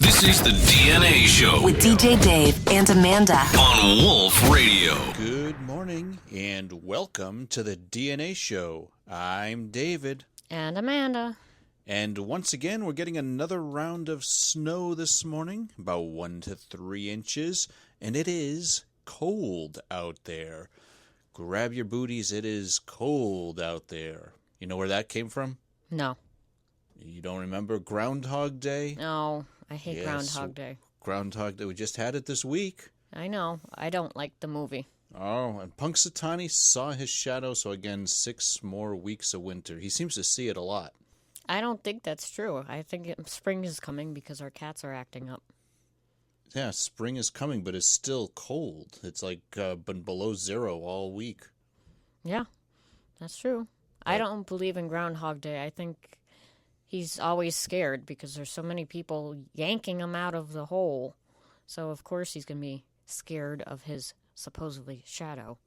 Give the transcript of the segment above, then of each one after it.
This is the DnA Show with DJ Dave and Amanda on Wolf Radio. Good morning and welcome to the DnA Show. I'm David. And Amanda. And once again, we're getting another round of snow this morning, about 1 to 3 inches, and it is cold out there. Grab your booties, it is cold out there. You know where that came from? No. You don't remember Groundhog Day? No, I hate Groundhog Day. Groundhog Day, we just had it this week. I know. I don't like the movie. Oh, and Punxsutawney saw his shadow, so again, 6 more weeks of winter. He seems to see it a lot. I don't think that's true. I think spring is coming because our cats are acting up. Yeah, spring is coming, but it's still cold. It's like been below zero all week. Yeah, that's true. I don't believe in Groundhog Day. I think he's always scared because there's so many people yanking him out of the hole. So, of course, he's going to be scared of his supposedly shadow.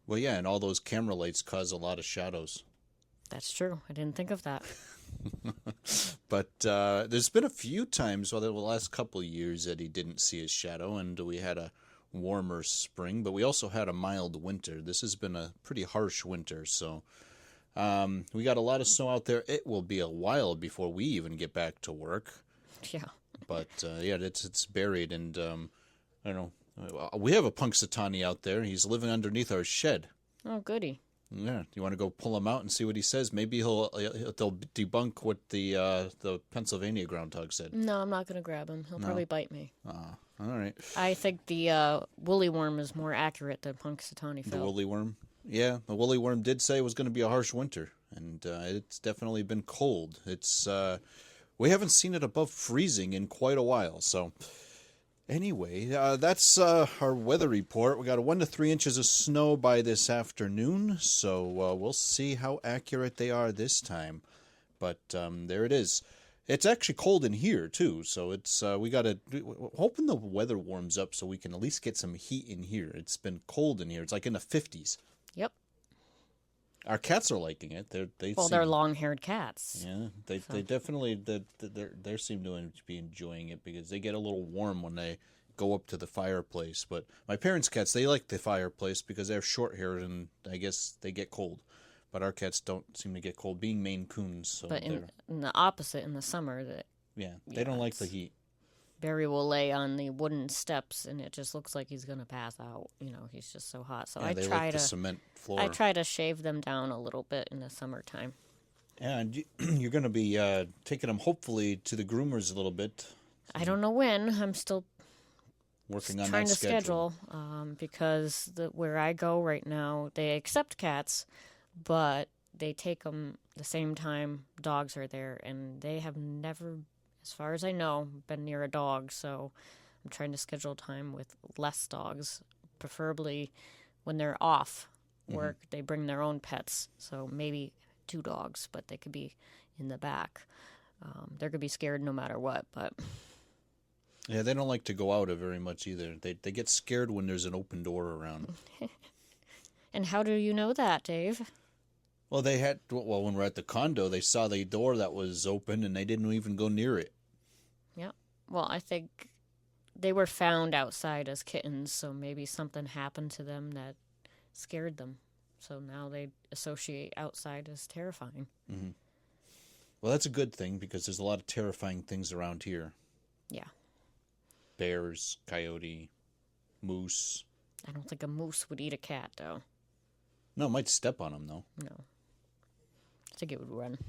Well, yeah, and all those camera lights cause a lot of shadows. That's true. I didn't think of that. But there's been a few times, the last couple of years, that he didn't see his shadow, and we had a warmer spring, but we also had a mild winter. This has been a pretty harsh winter, so we got a lot of snow out there. It will be a while before we even get back to work. Yeah. But, yeah, it's buried, and I don't know. We have a Punxsutawney out there. He's living underneath our shed. Oh, goody. Yeah, you want to go pull him out and see what he says? Maybe they'll debunk what the Pennsylvania groundhog said. No, I'm not going to grab him. He'll probably bite me. All right. I think the woolly worm is more accurate than Punxsutawney Phil. The woolly worm? Yeah, the woolly worm did say it was going to be a harsh winter, and it's definitely been cold. It's we haven't seen it above freezing in quite a while, so... Anyway, that's our weather report. We got 1 to 3 inches of snow by this afternoon, so we'll see how accurate they are this time. But there it is. It's actually cold in here too, so it's we gotta hoping the weather warms up so we can at least get some heat in here. It's been cold in here. It's like in the 50s. Yep. Our cats are liking it. They're long-haired cats. Yeah, they definitely they seem to be enjoying it because they get a little warm when they go up to the fireplace. But my parents' cats, they like the fireplace because they're short-haired and I guess they get cold. But our cats don't seem to get cold, being Maine Coons. So but in the opposite, in the summer, they don't like the heat. Barry will lay on the wooden steps, and it just looks like he's going to pass out. You know, he's just so hot. So they like the cement floor. I try to shave them down a little bit in the summertime. Yeah, and you're going to be taking them, hopefully, to the groomers a little bit. I don't know when. I'm still working on trying that to schedule because where I go right now, they accept cats, but they take them the same time dogs are there, and they have never, as far as I know, been near a dog, so I'm trying to schedule time with less dogs, preferably when they're off work. They bring their own pets, so maybe 2 dogs, but they could be in the back. They're going to be scared no matter what, but... Yeah, they don't like to go out very much either. They get scared when there's an open door around. And how do you know that, Dave? Well, when we're at the condo, they saw the door that was open, and they didn't even go near it. Yeah. Well, I think they were found outside as kittens, so maybe something happened to them that scared them. So now they associate outside as terrifying. Mm-hmm. Well, that's a good thing, because there's a lot of terrifying things around here. Yeah. Bears, coyote, moose. I don't think a moose would eat a cat, though. No, it might step on them, though. No. I think it would run.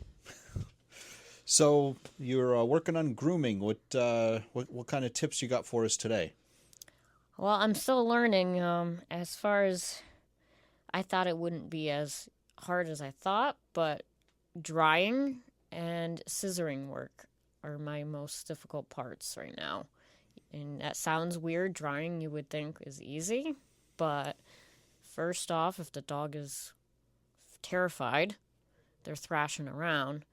So, you're working on grooming. What kind of tips you got for us today? Well, I'm still learning. As far as... I thought it wouldn't be as hard as I thought, but drying and scissoring work are my most difficult parts right now. And that sounds weird. Drying, you would think, is easy. But first off, if the dog is terrified, they're thrashing around.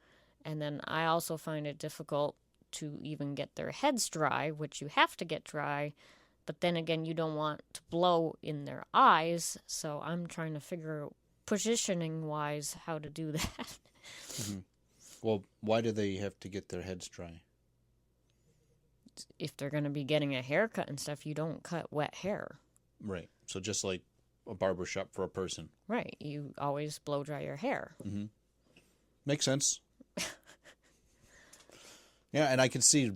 And then I also find it difficult to even get their heads dry, which you have to get dry. But then again, you don't want to blow in their eyes. So I'm trying to figure, positioning-wise, how to do that. Mm-hmm. Well, why do they have to get their heads dry? if they're going to be getting a haircut and stuff, you don't cut wet hair. Right. So just like a barber shop for a person. Right. You always blow dry your hair. Mm-hmm. Makes sense. Yeah, and I can see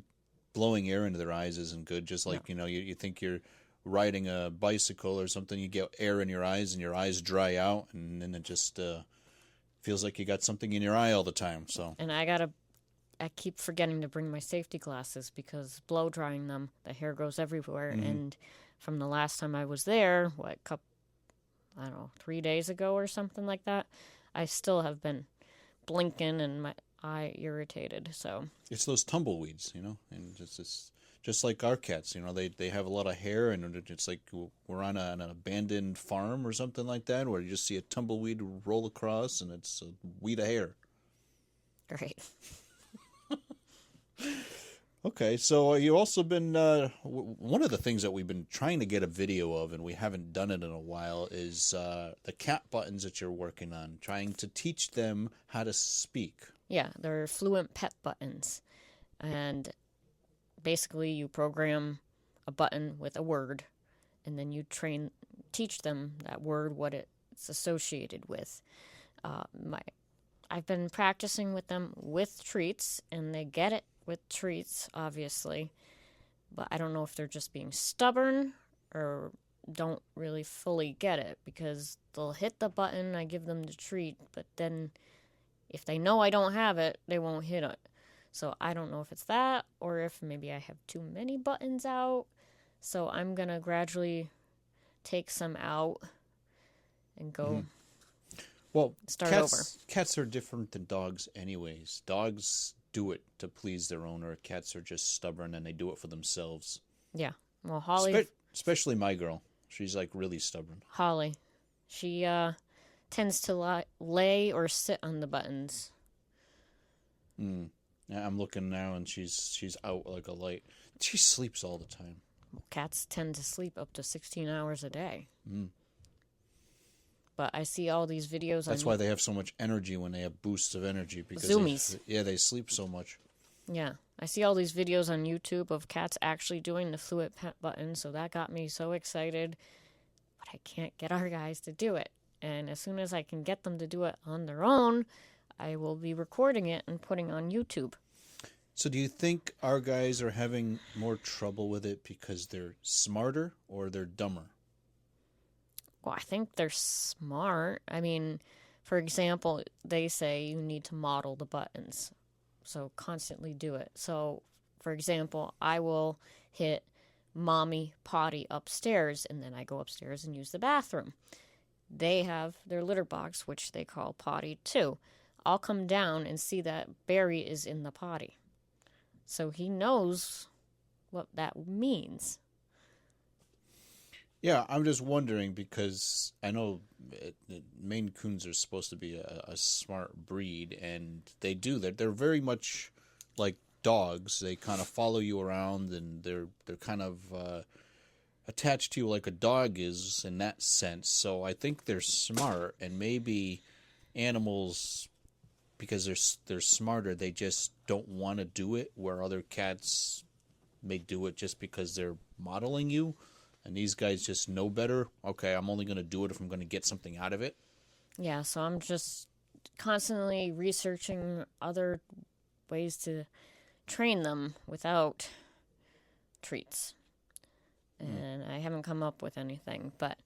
blowing air into their eyes isn't good. Just like, you think you're riding a bicycle or something, you get air in your eyes and your eyes dry out, and then it just feels like you got something in your eye all the time. So. And I keep forgetting to bring my safety glasses because blow drying them, the hair goes everywhere. Mm-hmm. And from the last time I was there, 3 days ago or something like that, I still have been blinking and my eye irritated. So it's those tumbleweeds, and just like our cats, they have a lot of hair, and it's like we're on an abandoned farm or something like that, where you just see a tumbleweed roll across, and it's a weed of hair. Great. Okay, so you've also been one of the things that we've been trying to get a video of, and we haven't done it in a while, is the cat buttons that you're working on, trying to teach them how to speak. Yeah, they're fluent pet buttons, and basically you program a button with a word, and then you teach them that word, what it's associated with. I've been practicing with them with treats, and they get it with treats, obviously. But I don't know if they're just being stubborn or don't really fully get it, because they'll hit the button, I give them the treat, but then if they know I don't have it, they won't hit it. So I don't know if it's that, or if maybe I have too many buttons out. So I'm going to gradually take some out and go... Mm-hmm. Well, start over. Cats are different than dogs anyways. Dogs do it to please their owner. Cats are just stubborn, and they do it for themselves. Yeah. Well, Holly... especially my girl. She's, like, really stubborn. Holly. She tends to lay or sit on the buttons. Yeah, I'm looking now, and she's out like a light. She sleeps all the time. Cats tend to sleep up to 16 hours a day. But I see all these videos That's why they have so much energy when they have boosts of energy. Because Zoomies. They sleep so much. Yeah. I see all these videos on YouTube of cats actually doing the fluid pet button, so that got me so excited. But I can't get our guys to do it. And as soon as I can get them to do it on their own, I will be recording it and putting on YouTube. So do you think our guys are having more trouble with it because they're smarter or they're dumber? Well, I think they're smart. I mean, for example, they say you need to model the buttons. So constantly do it. So, for example, I will hit mommy potty upstairs, and then I go upstairs and use the bathroom. They have their litter box, which they call potty too. I'll come down and see that Barry is in the potty. So he knows what that means. Yeah, I'm just wondering, because I know Maine Coons are supposed to be a smart breed, and they do. They're very much like dogs. They kind of follow you around, and they're kind of attached to you like a dog is in that sense. So I think they're smart, and maybe animals, because they're smarter, they just don't want to do it, where other cats may do it just because they're modeling you. And these guys just know better. Okay, I'm only going to do it if I'm going to get something out of it. Yeah, so I'm just constantly researching other ways to train them without treats. And I haven't come up with anything. But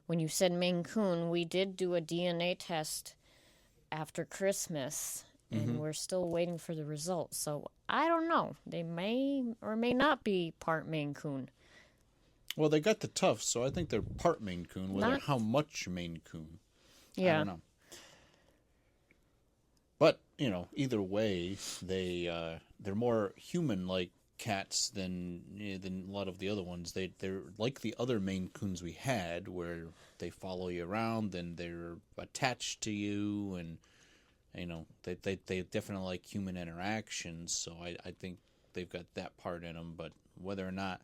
when you said Maine Coon, we did do a DNA test after Christmas, and we're still waiting for the results. So I don't know. They may or may not be part Maine Coon. Well, they got the tufts, so I think they're part Maine Coon. Whether how much Maine Coon, yeah, I don't know. But either way, they're more human-like cats than a lot of the other ones. They're like the other Maine Coons we had, where they follow you around and they're attached to you, and they definitely like human interactions. So I think they've got that part in them. But whether or not,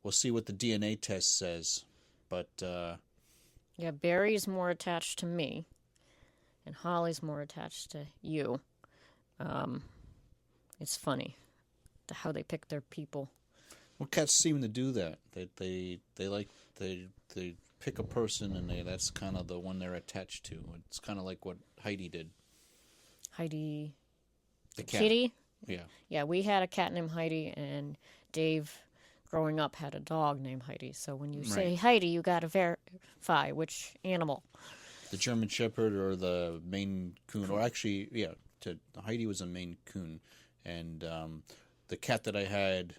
we'll see what the DNA test says. But yeah, Barry's more attached to me, and Holly's more attached to you. It's funny how they pick their people. Well, cats seem to do that. They pick a person and that's kind of the one they're attached to. It's kind of like what Heidi did. Heidi, The cat. kitty. Yeah. Yeah, we had a cat named Heidi, and Dave, growing up, had a dog named Heidi. So when you say Right. Heidi, you got to verify which animal. The German Shepherd or the Maine Coon, or actually, yeah, Heidi was a Maine Coon, and the cat that I had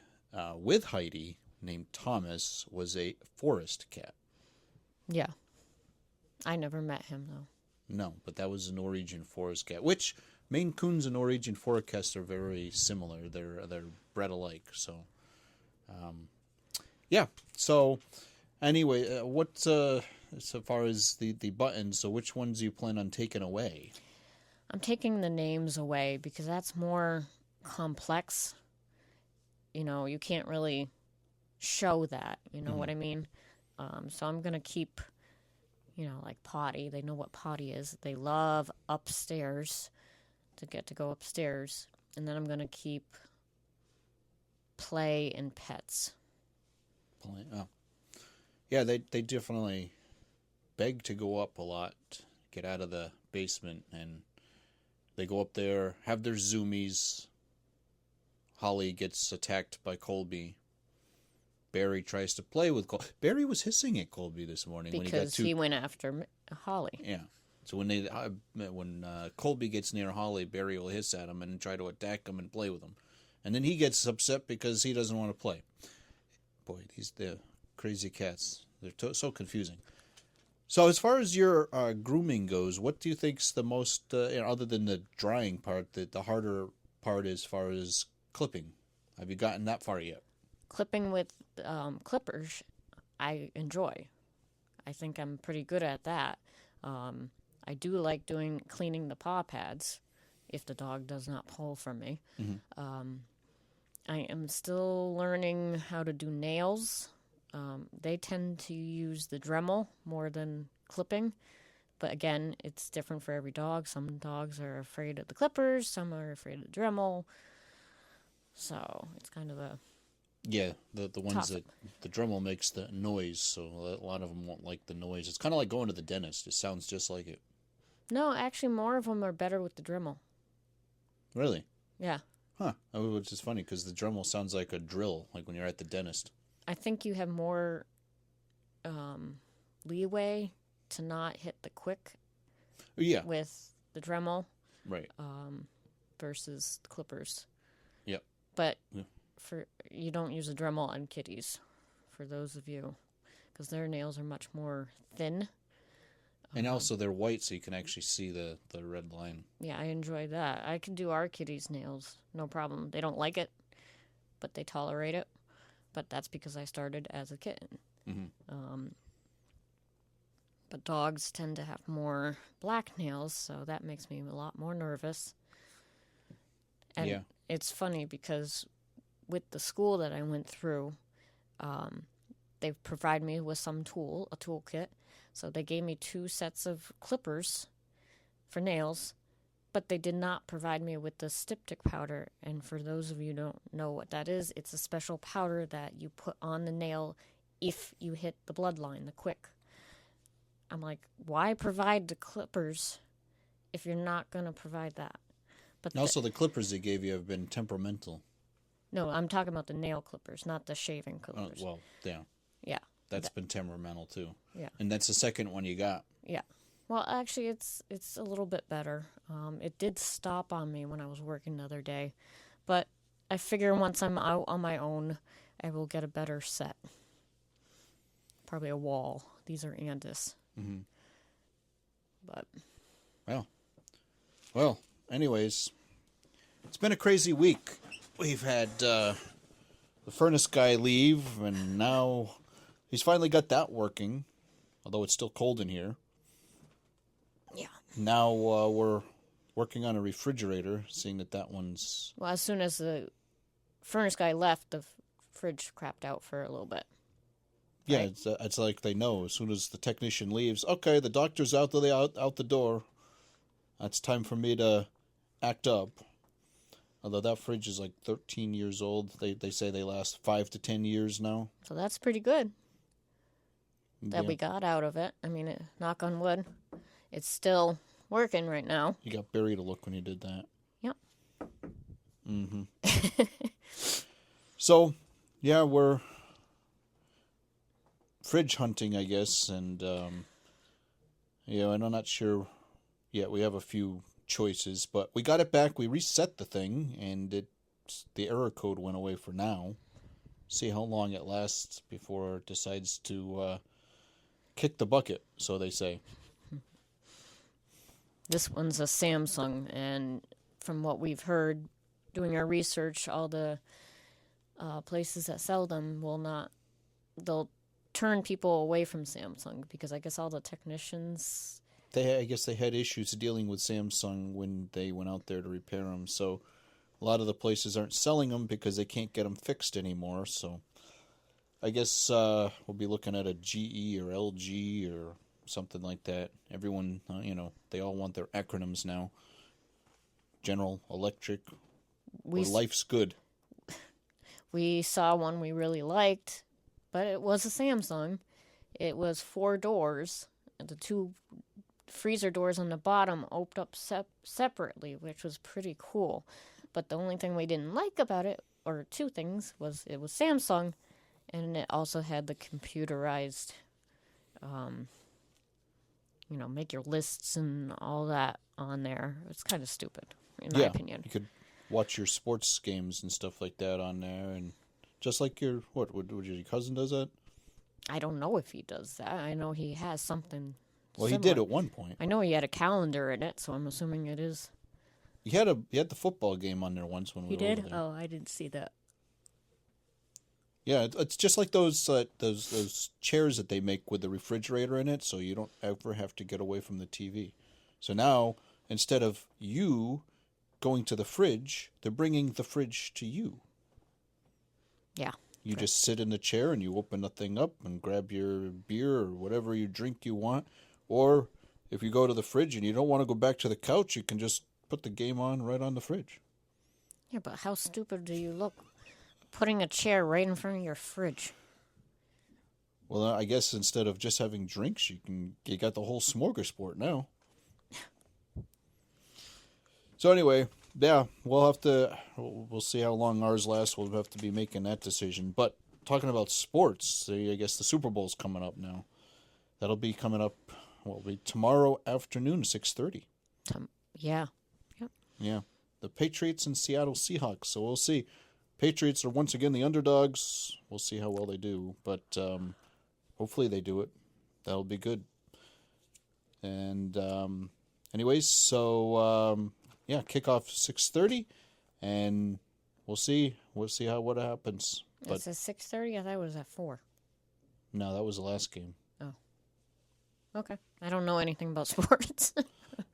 with Heidi, named Thomas, was a forest cat. Yeah. I never met him, though. No, but that was a Norwegian forest cat, which Maine Coons and Norwegian forest cats are very similar. They're bred alike. So, yeah. So, anyway, what so far as the buttons? So, which ones do you plan on taking away? I'm taking the names away because that's more complex. You know, you can't really show that. You know what I mean? So I'm going to keep, like potty. They know what potty is. They love upstairs, to get to go upstairs. And then I'm going to keep play and pets. Oh. Yeah, they definitely beg to go up a lot, get out of the basement, and they go up there, have their zoomies. Holly gets attacked by Colby. Barry tries to play with Colby. Barry was hissing at Colby this morning when Because he got he went after Holly. Yeah. So when Colby gets near Holly, Barry will hiss at him and try to attack him and play with him, and then he gets upset because he doesn't want to play. Boy, the crazy cats. They're so confusing. So as far as your grooming goes, what do you think's the most, other than the drying part, the harder part as far as clipping? Have you gotten that far yet? Clipping with clippers, I enjoy. I think I'm pretty good at that. I do like cleaning the paw pads if the dog does not pull from me. I am still learning how to do nails. They tend to use the Dremel more than clipping. But again, it's different for every dog. Some dogs are afraid of the clippers. Some are afraid of the Dremel. So it's kind of a... Yeah, the ones tough. that the Dremel makes the noise, so a lot of them won't like the noise. It's kind of like going to the dentist. It sounds just like it. No, actually, more of them are better with the Dremel. Really? Yeah. Huh. Which is funny because the Dremel sounds like a drill, like when you're at the dentist. I think you have more leeway to not hit the quick Yeah. with the Dremel Right. versus the clippers. Yep. But Yeah. you don't use a Dremel on kitties, for those of you, because their nails are much more thin. And also they're white, so you can actually see the red line. Yeah, I enjoy that. I can do our kitties' nails, no problem. They don't like it, but they tolerate it. But that's because I started as a kitten. Mm-hmm. But dogs tend to have more black nails, so that makes me a lot more nervous. And Yeah. it's funny because with the school that I went through, they provide me with a toolkit. So they gave me 2 sets of clippers for nails, but they did not provide me with the styptic powder. And for those of you who don't know what that is, it's a special powder that you put on the nail if you hit the bloodline, the quick. I'm like, why provide the clippers if you're not going to provide that? But And also, the clippers they gave you have been temperamental. no, I'm talking about the nail clippers, not the shaving clippers. Well, yeah. Yeah. That's been temperamental, too. Yeah. And that's the second one you got. Yeah. Well, actually, it's a little bit better. It did stop on me when I was working the other day. But I figure once I'm out on my own, I will get a better set. Probably a wall. These are Andis. Mm-hmm. But... Well, anyways, it's been a crazy week. We've had the furnace guy leave, and now he's finally got that working, although it's still cold in here. Yeah. Now we're working on a refrigerator, seeing that one's... Well, as soon as the furnace guy left, the fridge crapped out for a little bit. Yeah, Right. it's like they know as soon as the technician leaves, okay, the doctor's out the door. It's time for me to act up. Although that fridge is like 13 years old. They say they last 5 to 10 years now. So that's pretty good that Yeah. we got out of it. I mean, knock on wood, it's still working right now. You got Barry to look when you did that. Yep. Mm-hmm. So, yeah, we're fridge hunting, I guess, and and I'm not sure yet. We have a few choices, but we got it back. We reset the thing, and the error code went away for now. See how long it lasts before it decides to kick the bucket, so they say. This one's a Samsung, and from what we've heard doing our research, all the places that sell them they'll turn people away from Samsung because I guess all the technicians... I guess they had issues dealing with Samsung when they went out there to repair them, so a lot of the places aren't selling them because they can't get them fixed anymore, so I guess we'll be looking at a GE or LG or something like that. Everyone, they all want their acronyms now. General Electric, or Life's Good. We saw one we really liked, but it was a Samsung. It was 4 doors, and the 2 freezer doors on the bottom opened up separately, which was pretty cool. But the only thing we didn't like about it, or 2 things, was it was Samsung, and it also had the computerized, make your lists and all that on there. It's kind of stupid, in my opinion. You could watch your sports games and stuff like that on there, and just like your cousin does that? I don't know if he does that. I know he has something. Well, similar. he did at one point. I know he had a calendar in it, so I'm assuming it is. He had the football game on there once when we were over there. Oh, I didn't see that. Yeah, it's just like those chairs that they make with the refrigerator in it, so you don't ever have to get away from the TV. So now, instead of you going to the fridge, they're bringing the fridge to you. Yeah. You just sit in the chair and you open the thing up and grab your beer or whatever you drink you want. Or if you go to the fridge and you don't want to go back to the couch, you can just put the game on right on the fridge. Yeah, but how stupid do you look putting a chair right in front of your fridge? Well, I guess instead of just having drinks, you got the whole smorgasbord now. So anyway, yeah, we'll see how long ours lasts. We'll have to be making that decision. But talking about sports, I guess the Super Bowl's coming up now. That'll be coming up, it'll be tomorrow afternoon, 6:30. Yeah. Yep. Yeah. The Patriots and Seattle Seahawks. So we'll see. Patriots are once again the underdogs. We'll see how well they do. But hopefully they do it. That'll be good. And anyways, so... yeah, kickoff 6:30, and we'll see what happens. But It's at 6:30. I thought it was at 4. no, that was the last game. Oh, okay. I don't know anything about sports.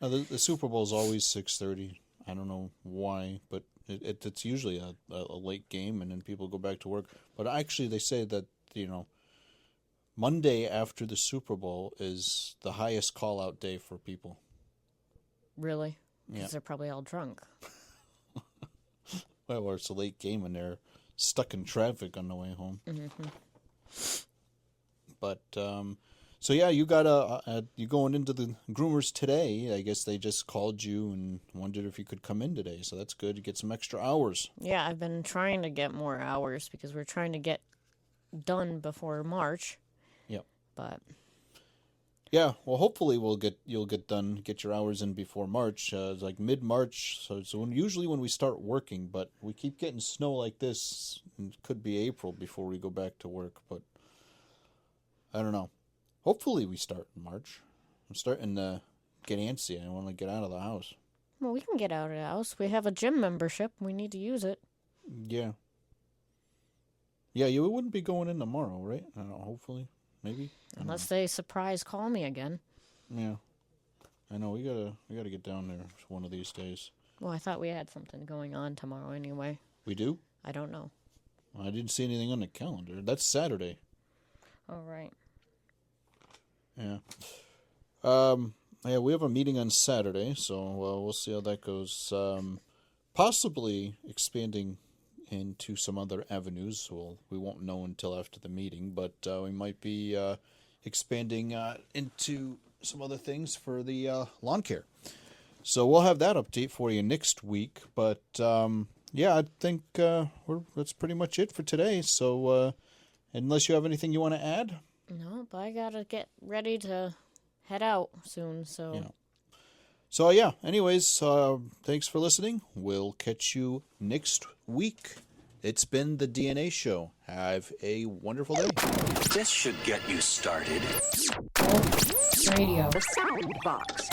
No, the Super Bowl is always 6:30. I don't know why, but it's usually a late game, and then people go back to work. But actually, they say that Monday after the Super Bowl is the highest call-out day for people. Really? Because Yeah. they're probably all drunk. Well, or it's a late game and they're stuck in traffic on the way home. Mm-hmm. But so yeah, you you going into the groomers today. I guess they just called you and wondered if you could come in today. So that's good. You get some extra hours. Yeah, I've been trying to get more hours because we're trying to get done before March. Yep. But yeah, well, hopefully you'll get your hours in before March. It's like mid-March, so usually when we start working, but we keep getting snow like this. It could be April before we go back to work, but I don't know. Hopefully we start in March. I'm starting to get antsy. I want to get out of the house. well, we can get out of the house. We have a gym membership. We need to use it. Yeah. Yeah, you wouldn't be going in tomorrow, right? I don't know, hopefully. Maybe. Unless they surprise call me again. Yeah. I know, we gotta get down there one of these days. Well, I thought we had something going on tomorrow anyway. We do? I don't know. I didn't see anything on the calendar. That's Saturday. All right. Yeah. Yeah, we have a meeting on Saturday, so we'll see how that goes. possibly expanding into some other avenues. Well, we won't know until after the meeting, but we might be expanding into some other things for the lawn care. So we'll have that update for you next week. But yeah, I think that's pretty much it for today. So unless you have anything you want to add? No, but I gotta get ready to head out soon. So. Yeah. So, yeah, anyways, thanks for listening. We'll catch you next week. It's been the DnA Show. Have a wonderful day. This should get you started. Radio. The Sound Box.